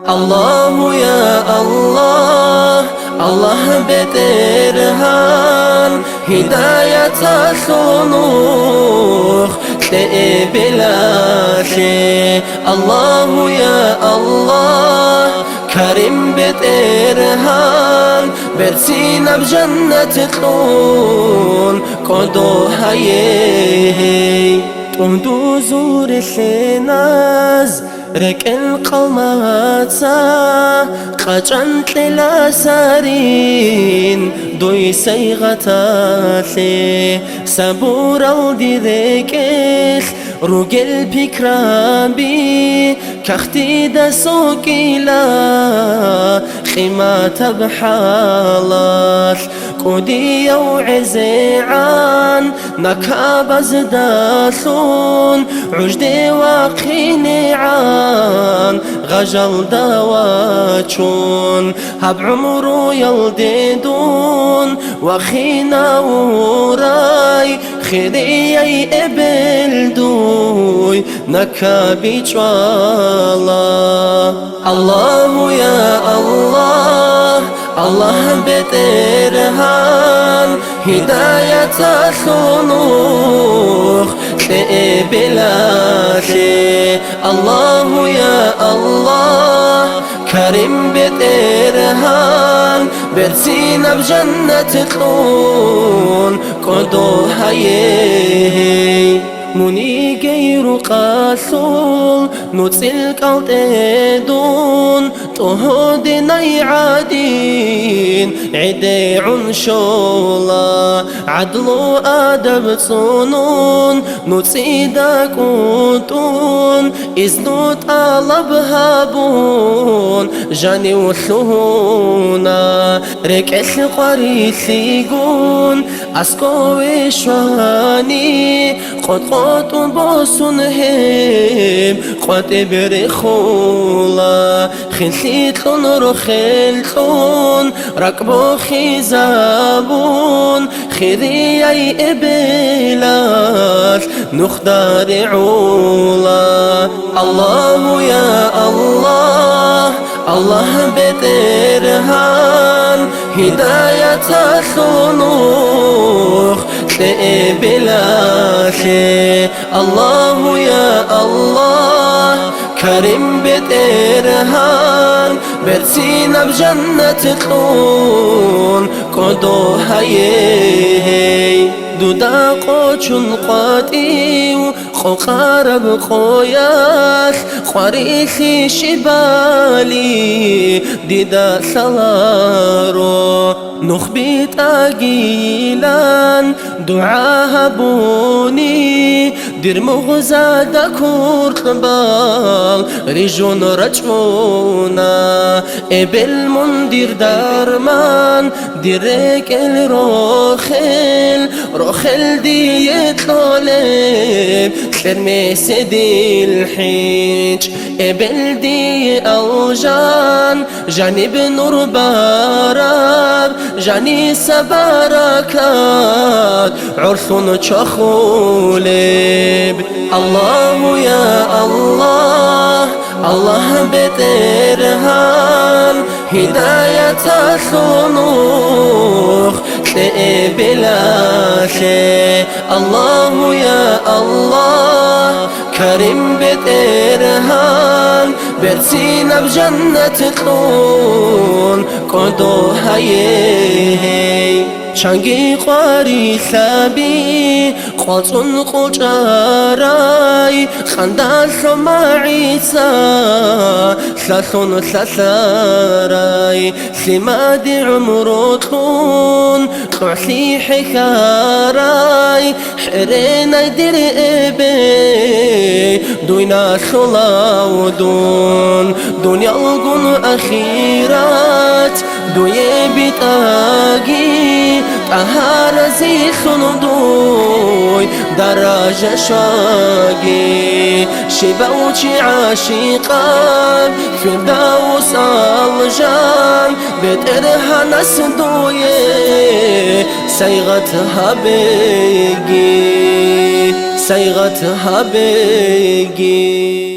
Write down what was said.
الله يا الله الله بترهان هداية الخلوق بلاشي الله يا الله كريم بترهان برسينا بجنة تلون قدو هاي تهدو زور الناس رك القلماتا قجنت للاسارين دوي سيغتاتي سبور الديركيخ روجل بكرابي كختي دسوكيلا خيمات بحالات قودي وعزيعان نكاب زداثون عجدي واقيني عان غجل دواتشون هب عمرو يلديدون وخينا وراي خيري ابلدوي نكابي جوالا الله يا الله الله بترهان هداية الخلوق بلاشي الله يا الله كريم بترهان برسينا بجنة تلون قدو هاي مني غير قاسول نوتسلك التدون تهدنا يعادين عدي عنشولا عدلو أدب صنون نوتسيدا كنتون إذنو طلب هابون جاني وثونا ركس قريسيقون أسكوي شواني قد بوسون هم قد برخولا خنسيتلون رخلتلون ركبو خزابون خذي أي إبلاس نختار عولا الله يا الله الله بترهان هداية الخلوق بلاشي الله يا الله كريم بترهان برسينا بجنة تلون قدو هاي دودا قوچون قاتيو قارب قوياس قريسي شبالي ديدا سلارو نخبيت أجيلان دعاها بوني دير مغزادة كورتبال ريجون رجونا إبل مندير دارمان ديرك الروخل روخل دي يطلب سرمي سدي الحيج إبل دي أوجان جانب نور باراب جاني سباركات عرثون تشخولب الله يا الله الله بترهان هداية الخلوق بلاشي الله يا الله كريم بترهان برسينا بجنة تلون قدو هاي شانجي قاري ثابي قوتون قجاراي خندال سماعيسا ثلاثون ثلاثاراي سمادي عمروتون قعسي حكاراي حرينا يدير إبي دوينا خلاودون دنيا القن أخيرات دوي بتاقي طهار زي خلدوي درجة شاقي شبوشي عاشقان فردوس الجان بترها نسدوي سيغتها بيقي سيغتها بيجي